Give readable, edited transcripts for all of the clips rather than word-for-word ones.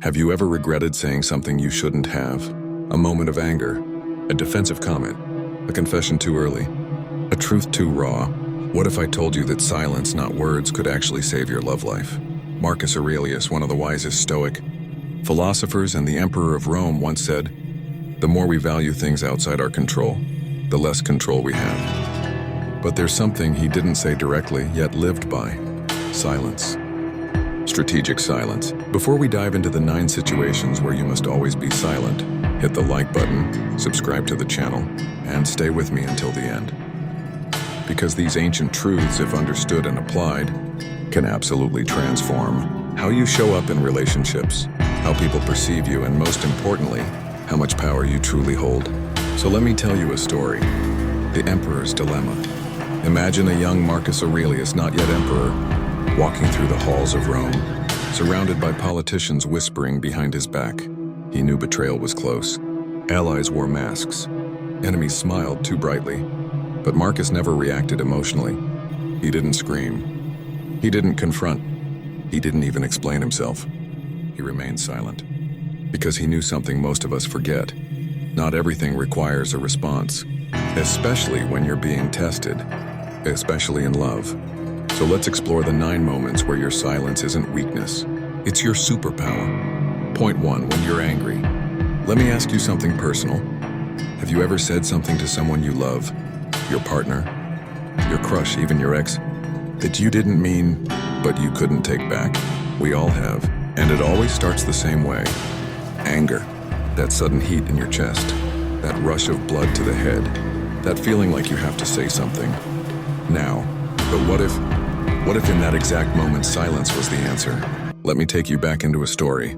Have you ever regretted saying something you shouldn't have? A moment of anger, a defensive comment, a confession too early, a truth too raw. What if I told you that silence, not words, could actually save your love life? Marcus Aurelius, one of the wisest Stoic philosophers and the emperor of Rome, once said, "The more we value things outside our control, the less control we have." But there's something he didn't say directly, yet lived by: silence. Strategic silence. Before we dive into the 9 situations where you must always be silent, hit the like button, subscribe to the channel, and stay with me until the end. Because these ancient truths, if understood and applied, can absolutely transform how you show up in relationships, how people perceive you, and most importantly, how much power you truly hold. So let me tell you a story. The Emperor's Dilemma. Imagine a young Marcus Aurelius, not yet emperor, walking through the halls of Rome, surrounded by politicians whispering behind his back. He knew betrayal was close. Allies wore masks. Enemies smiled too brightly. But Marcus never reacted emotionally. He didn't scream. He didn't confront. He didn't even explain himself. He remained silent. Because he knew something most of us forget. Not everything requires a response, especially when you're being tested, especially in love. So let's explore the 9 moments where your silence isn't weakness. It's your superpower. Point 1, when you're angry. Let me ask you something personal. Have you ever said something to someone you love, your partner, your crush, even your ex, that you didn't mean, but you couldn't take back? We all have. And it always starts the same way. Anger. That sudden heat in your chest. That rush of blood to the head. That feeling like you have to say something. Now. But what if in that exact moment silence was the answer? Let me take you back into a story.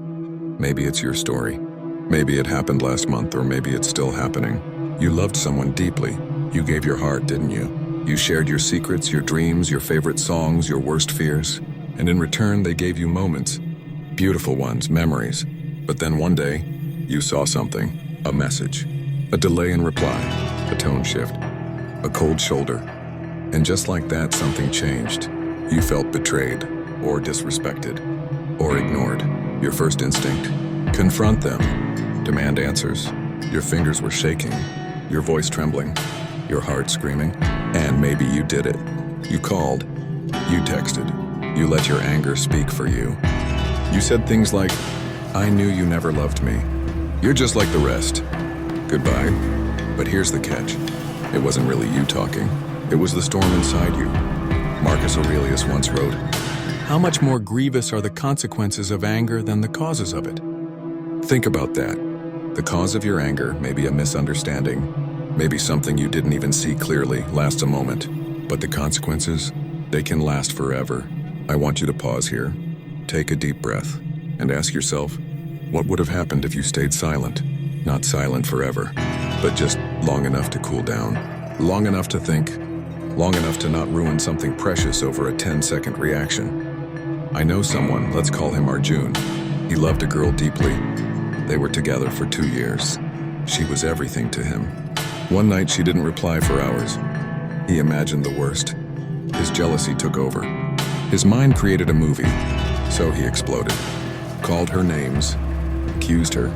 Maybe it's your story. Maybe it happened last month, or maybe it's still happening. You loved someone deeply. You gave your heart, didn't you? You shared your secrets, your dreams, your favorite songs, your worst fears. And in return, they gave you moments. Beautiful ones, memories. But then one day, you saw something. A message. A delay in reply. A tone shift. A cold shoulder. And just like that, something changed. You felt betrayed, or disrespected, or ignored. Your first instinct? Confront them. Demand answers. Your fingers were shaking, your voice trembling, your heart screaming. And maybe you did it. You called. You texted. You let your anger speak for you. You said things like, "I knew you never loved me. You're just like the rest. Goodbye." But here's the catch. It wasn't really you talking. It was the storm inside you. Marcus Aurelius once wrote, "How much more grievous are the consequences of anger than the causes of it?" Think about that. The cause of your anger may be a misunderstanding, maybe something you didn't even see clearly, lasts a moment. But the consequences, they can last forever. I want you to pause here, take a deep breath, and ask yourself, what would have happened if you stayed silent? Not silent forever, but just long enough to cool down, long enough to think, long enough to not ruin something precious over a 10-second reaction. I know someone, let's call him Arjun. He loved a girl deeply. They were together for 2 years. She was everything to him. One night she didn't reply for hours. He imagined the worst. His jealousy took over. His mind created a movie, so he exploded. Called her names, accused her,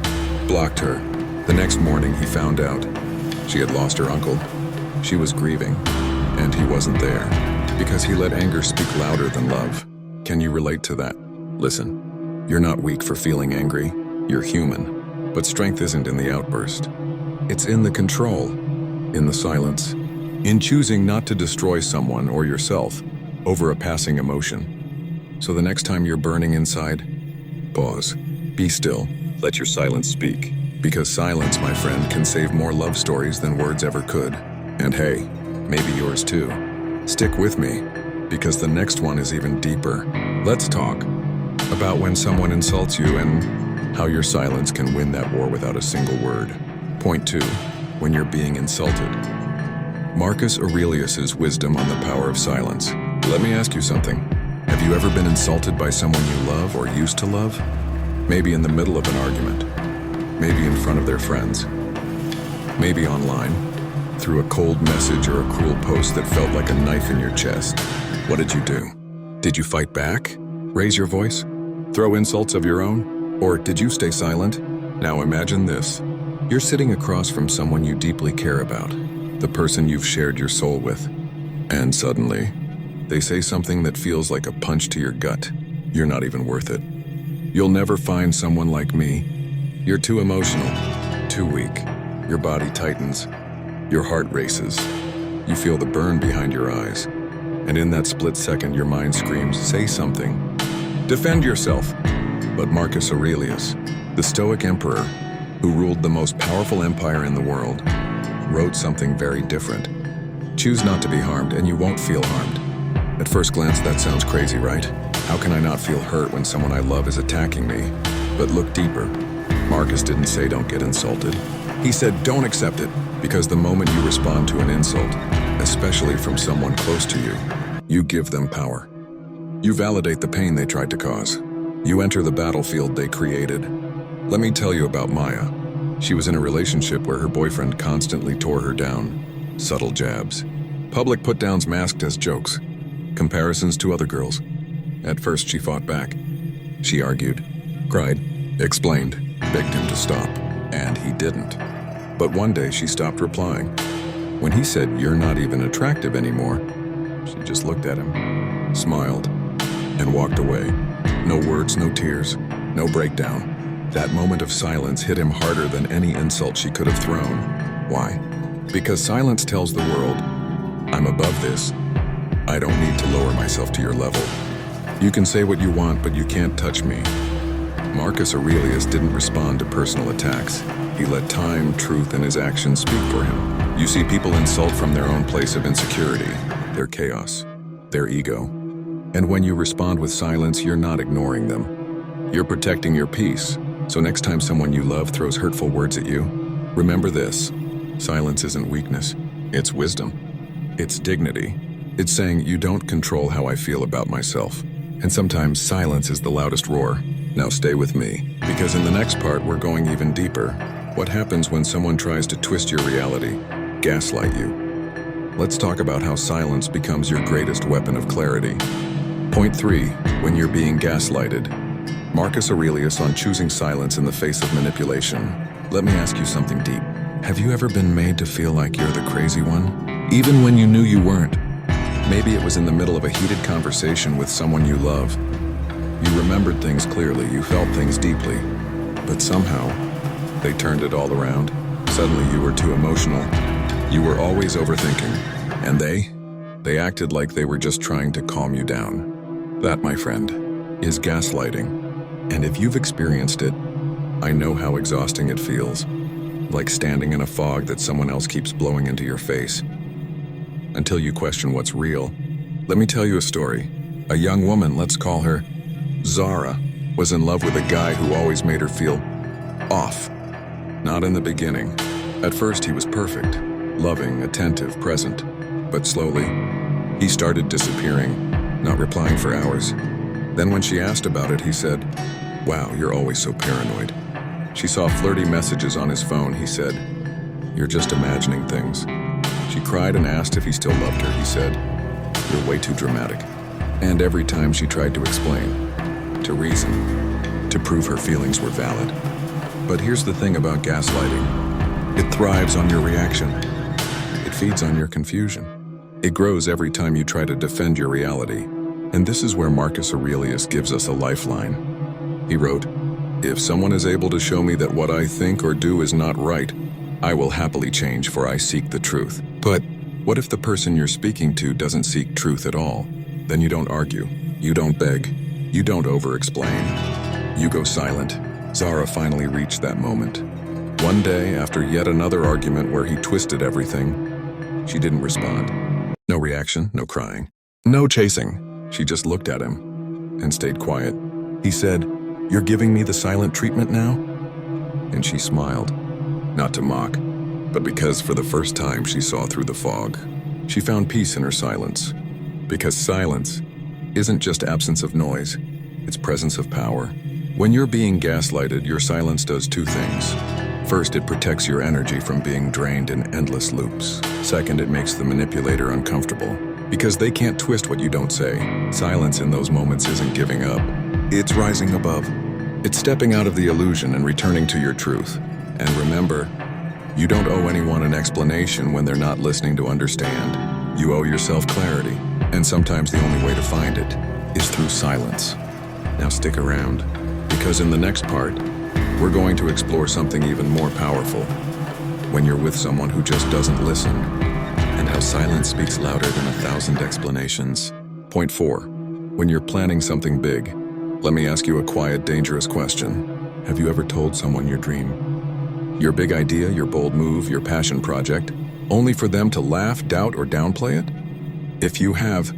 blocked her. The next morning he found out. She had lost her uncle. She was grieving. And he wasn't there, because he let anger speak louder than love. Can you relate to that? Listen, you're not weak for feeling angry. You're human. But strength isn't in the outburst. It's in the control, in the silence, in choosing not to destroy someone or yourself over a passing emotion. So the next time you're burning inside, pause, be still, let your silence speak. Because silence, my friend, can save more love stories than words ever could. And hey, maybe yours too. Stick with me, because the next one is even deeper. Let's talk about when someone insults you and how your silence can win that war without a single word. Point 2, when you're being insulted. Marcus Aurelius's wisdom on the power of silence. Let me ask you something. Have you ever been insulted by someone you love or used to love? Maybe in the middle of an argument. Maybe in front of their friends. Maybe online. Through a cold message or a cruel post that felt like a knife in your chest. What did you do? Did you fight back? Raise your voice? Throw insults of your own? Or did you stay silent? Now imagine this. You're sitting across from someone you deeply care about, the person you've shared your soul with. And suddenly, they say something that feels like a punch to your gut. You're not even worth it. You'll never find someone like me. You're too emotional, too weak. Your body tightens. Your heart races. You feel the burn behind your eyes. And in that split second, your mind screams, say something. Defend yourself. But Marcus Aurelius, the Stoic emperor, who ruled the most powerful empire in the world, wrote something very different. Choose not to be harmed, and you won't feel harmed. At first glance, that sounds crazy, right? How can I not feel hurt when someone I love is attacking me? But look deeper. Marcus didn't say don't get insulted. He said don't accept it, because the moment you respond to an insult, especially from someone close to you, you give them power. You validate the pain they tried to cause. You enter the battlefield they created. Let me tell you about Maya. She was in a relationship where her boyfriend constantly tore her down. Subtle jabs. Public put-downs masked as jokes. Comparisons to other girls. At first she fought back. She argued, cried, explained, begged him to stop, and he didn't. But one day she stopped replying. When he said, "You're not even attractive anymore," she just looked at him, smiled, and walked away. No words, no tears, no breakdown. That moment of silence hit him harder than any insult she could have thrown. Why? Because silence tells the world, I'm above this. I don't need to lower myself to your level. You can say what you want, but you can't touch me. Marcus Aurelius didn't respond to personal attacks. He let time, truth, and his actions speak for him. You see, people insult from their own place of insecurity, their chaos, their ego. And when you respond with silence, you're not ignoring them. You're protecting your peace. So next time someone you love throws hurtful words at you, remember this. Silence isn't weakness. It's wisdom. It's dignity. It's saying you don't control how I feel about myself. And sometimes silence is the loudest roar. Now stay with me, because in the next part we're going even deeper. What happens when someone tries to twist your reality, gaslight you? Let's talk about how silence becomes your greatest weapon of clarity. Point 3, when you're being gaslighted. Marcus Aurelius on choosing silence in the face of manipulation. Let me ask you something deep. Have you ever been made to feel like you're the crazy one? Even when you knew you weren't. Maybe it was in the middle of a heated conversation with someone you love. You remembered things clearly, you felt things deeply. But somehow, they turned it all around. Suddenly you were too emotional. You were always overthinking. And they acted like they were just trying to calm you down. That, my friend, is gaslighting. And if you've experienced it, I know how exhausting it feels. Like standing in a fog that someone else keeps blowing into your face. Until you question what's real. Let me tell you a story. A young woman, let's call her Zara, was in love with a guy who always made her feel off. Not in the beginning. At first he was perfect, loving, attentive, present. But slowly, he started disappearing, not replying for hours. Then when she asked about it, he said, "Wow, you're always so paranoid." She saw flirty messages on his phone. He said, "You're just imagining things." She cried and asked if he still loved her. He said, "You're way too dramatic." And every time she tried to explain, to reason, to prove her feelings were valid. But here's the thing about gaslighting. It thrives on your reaction. It feeds on your confusion. It grows every time you try to defend your reality. And this is where Marcus Aurelius gives us a lifeline. He wrote, "If someone is able to show me that what I think or do is not right, I will happily change, for I seek the truth." But what if the person you're speaking to doesn't seek truth at all? Then you don't argue, you don't beg, you don't over-explain. You go silent. Zara finally reached that moment. One day, after yet another argument where he twisted everything, she didn't respond. No reaction, no crying, no chasing. She just looked at him and stayed quiet. He said, "You're giving me the silent treatment now?" And she smiled, not to mock, but because for the first time she saw through the fog. She found peace in her silence. Because silence isn't just absence of noise, it's presence of power. When you're being gaslighted, your silence does two things. First, it protects your energy from being drained in endless loops. Second, it makes the manipulator uncomfortable, because they can't twist what you don't say. Silence in those moments isn't giving up. It's rising above. It's stepping out of the illusion and returning to your truth. And remember, you don't owe anyone an explanation when they're not listening to understand. You owe yourself clarity, and sometimes the only way to find it is through silence. Now stick around, because in the next part, we're going to explore something even more powerful. When you're with someone who just doesn't listen, and how silence speaks louder than 1,000 explanations. Point 4. When you're planning something big, let me ask you a quiet, dangerous question. Have you ever told someone your dream? Your big idea, your bold move, your passion project, only for them to laugh, doubt, or downplay it? If you have,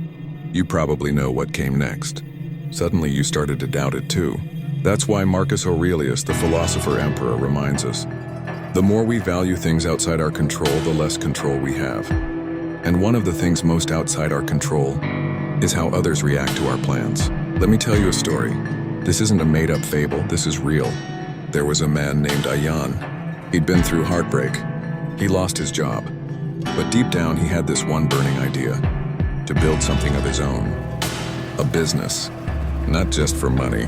you probably know what came next. Suddenly you started to doubt it too. That's why Marcus Aurelius, the philosopher emperor, reminds us, the more we value things outside our control, the less control we have. And one of the things most outside our control is how others react to our plans. Let me tell you a story. This isn't a made-up fable, this is real. There was a man named Ayan. He'd been through heartbreak. He lost his job. But deep down, he had this one burning idea, to build something of his own. A business, not just for money,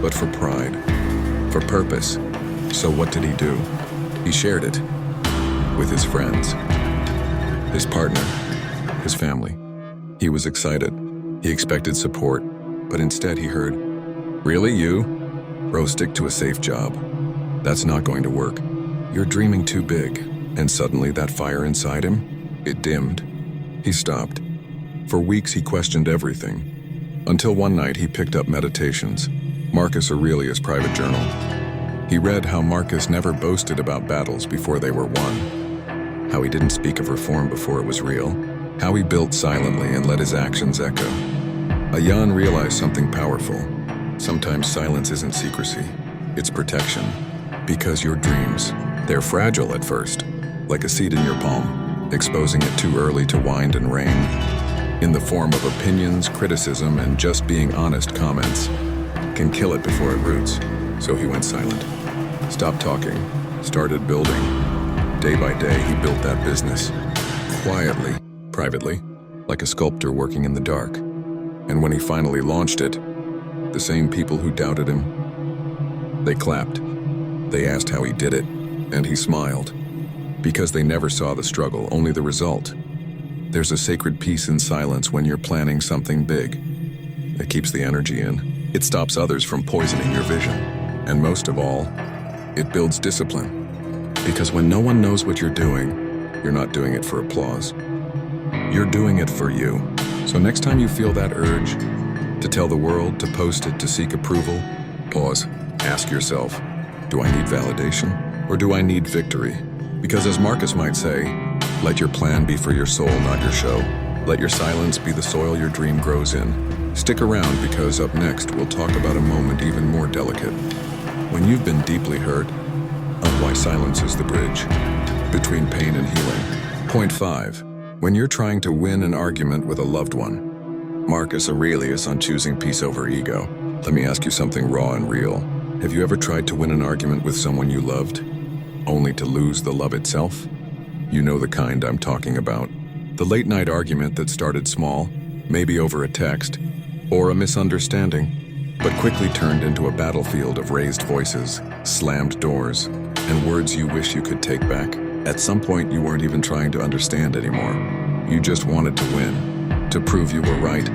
but for pride, for purpose. So what did he do? He shared it with his friends, his partner, his family. He was excited. He expected support, but instead he heard, "Really, you? Bro, stick to a safe job. That's not going to work. You're dreaming too big." And suddenly that fire inside him, it dimmed. He stopped. For weeks he questioned everything, until one night he picked up Meditations, Marcus Aurelius' private journal. He read how Marcus never boasted about battles before they were won, how he didn't speak of reform before it was real, how he built silently and let his actions echo. Ayan realized something powerful. Sometimes silence isn't secrecy, it's protection. Because your dreams, they're fragile at first, like a seed in your palm, exposing it too early to wind and rain, in the form of opinions, criticism, and just being honest comments, can kill it before it roots. So he went silent, stopped talking, started building. Day by day, he built that business, quietly, privately, like a sculptor working in the dark. And when he finally launched it, the same people who doubted him, they clapped. They asked how he did it, and he smiled, because they never saw the struggle, only the result. There's a sacred peace in silence when you're planning something big. It keeps the energy in. It stops others from poisoning your vision. And most of all, it builds discipline. Because when no one knows what you're doing, you're not doing it for applause. You're doing it for you. So next time you feel that urge to tell the world, to post it, to seek approval, pause. Ask yourself, do I need validation or do I need victory? Because as Marcus might say, let your plan be for your soul, not your show. Let your silence be the soil your dream grows in. Stick around because up next we'll talk about a moment even more delicate. When you've been deeply hurt, on why silence is the bridge between pain and healing. Point 5. When you're trying to win an argument with a loved one. Marcus Aurelius on choosing peace over ego. Let me ask you something raw and real. Have you ever tried to win an argument with someone you loved, only to lose the love itself? You know the kind I'm talking about. The late-night argument that started small, maybe over a text, or a misunderstanding, but quickly turned into a battlefield of raised voices, slammed doors, and words you wish you could take back. At some point, you weren't even trying to understand anymore. You just wanted to win, to prove you were right,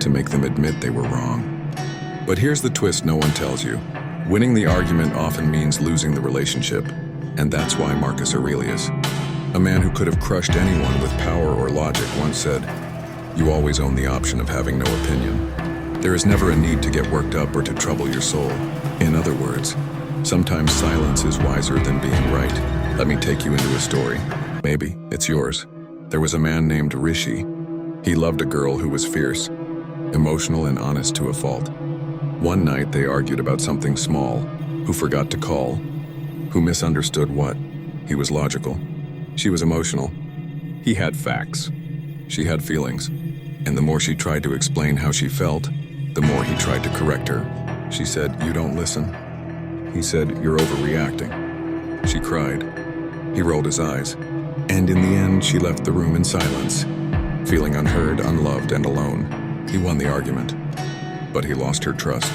to make them admit they were wrong. But here's the twist no one tells you. Winning the argument often means losing the relationship, and that's why Marcus Aurelius, a man who could have crushed anyone with power or logic, once said, "You always own the option of having no opinion." There is never a need to get worked up or to trouble your soul. In other words, sometimes silence is wiser than being right. Let me take you into a story. Maybe it's yours. There was a man named Rishi. He loved a girl who was fierce, emotional, and honest to a fault. One night they argued about something small, who forgot to call, who misunderstood what. He was logical. She was emotional. He had facts. She had feelings. And the more she tried to explain how she felt, the more he tried to correct her. She said, "You don't listen." He said, "You're overreacting." She cried. He rolled his eyes. And in the end, she left the room in silence, feeling unheard, unloved, and alone. He won the argument, but he lost her trust.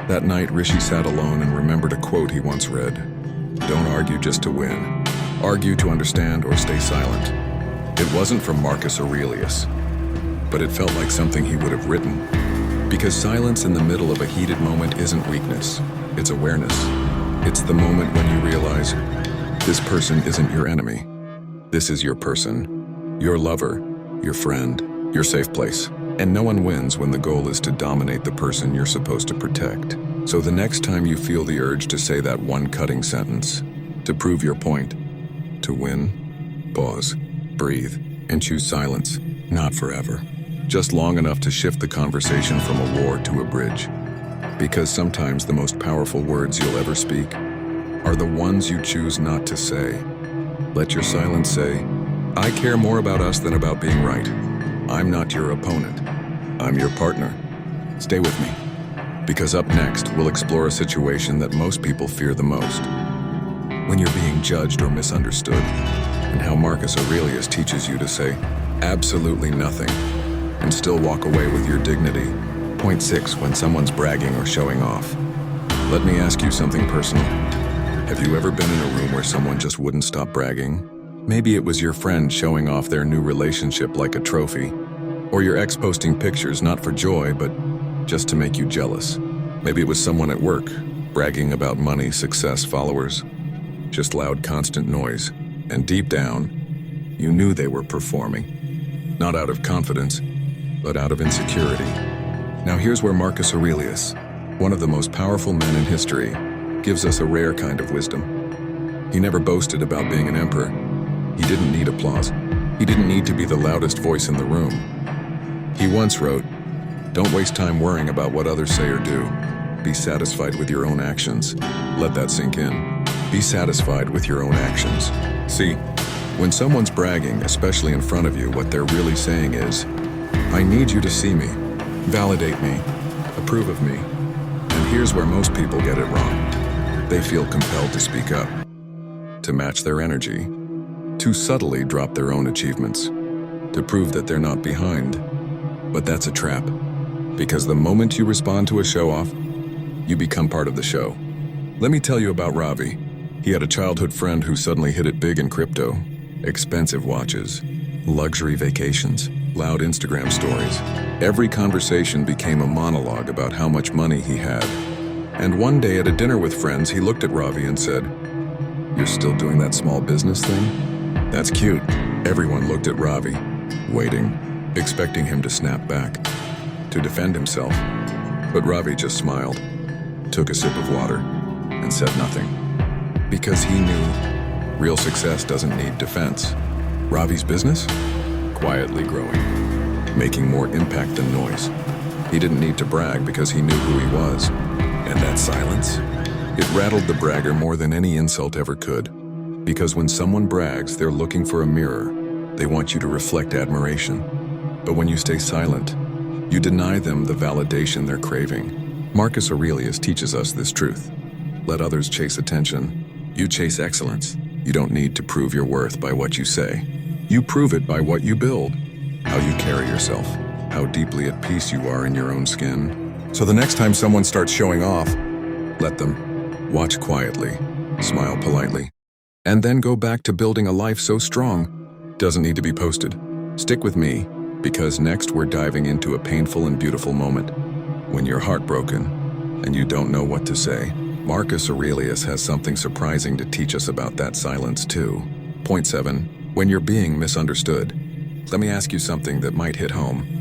That night, Rishi sat alone and remembered a quote he once read. "Don't argue just to win. Argue to understand or stay silent." It wasn't from Marcus Aurelius, but it felt like something he would have written. Because silence in the middle of a heated moment isn't weakness, it's awareness. It's the moment when you realize, this person isn't your enemy. This is your person, your lover, your friend, your safe place. And no one wins when the goal is to dominate the person you're supposed to protect. So the next time you feel the urge to say that one cutting sentence, to prove your point, to win, pause, breathe, and choose silence, not forever. Just long enough to shift the conversation from a war to a bridge. Because sometimes the most powerful words you'll ever speak are the ones you choose not to say. Let your silence say, "I care more about us than about being right. I'm not your opponent. I'm your partner. Stay with me." Because up next, we'll explore a situation that most people fear the most. When you're being judged or misunderstood, and how Marcus Aurelius teaches you to say absolutely nothing and still walk away with your dignity. Point 6, when someone's bragging or showing off. Let me ask you something personal. Have you ever been in a room where someone just wouldn't stop bragging? Maybe it was your friend showing off their new relationship like a trophy, or your ex posting pictures not for joy, but just to make you jealous. Maybe it was someone at work, bragging about money, success, followers, just loud, constant noise. And deep down, you knew they were performing. Not out of confidence, but out of insecurity. Now here's where Marcus Aurelius, one of the most powerful men in history, gives us a rare kind of wisdom. He never boasted about being an emperor. He didn't need applause. He didn't need to be the loudest voice in the room. He once wrote, "Don't waste time worrying about what others say or do. Be satisfied with your own actions." Let that sink in. Be satisfied with your own actions. See, when someone's bragging, especially in front of you, what they're really saying is, "I need you to see me, validate me, approve of me." And here's where most people get it wrong. They feel compelled to speak up, to match their energy, to subtly drop their own achievements, to prove that they're not behind. But that's a trap, because the moment you respond to a show-off, you become part of the show. Let me tell you about Ravi. He had a childhood friend who suddenly hit it big in crypto. Expensive watches, luxury vacations, loud Instagram stories. Every conversation became a monologue about how much money he had. And one day at a dinner with friends, he looked at Ravi and said, "You're still doing that small business thing? That's cute." Everyone looked at Ravi, waiting, expecting him to snap back, to defend himself. But Ravi just smiled, took a sip of water, and said nothing. Because he knew real success doesn't need defense. Ravi's business? Quietly growing, making more impact than noise. He didn't need to brag because he knew who he was. And that silence? It rattled the bragger more than any insult ever could. Because when someone brags, they're looking for a mirror. They want you to reflect admiration. But when you stay silent, you deny them the validation they're craving. Marcus Aurelius teaches us this truth. Let others chase attention. You chase excellence. You don't need to prove your worth by what you say. You prove it by what you build, how you carry yourself, how deeply at peace you are in your own skin. So the next time someone starts showing off, let them. Watch quietly, smile politely, and then go back to building a life so strong. Doesn't need to be posted. Stick with me, because next we're diving into a painful and beautiful moment. When you're heartbroken and you don't know what to say. Marcus Aurelius has something surprising to teach us about that silence too. Point 7, when you're being misunderstood. Let me ask you something that might hit home.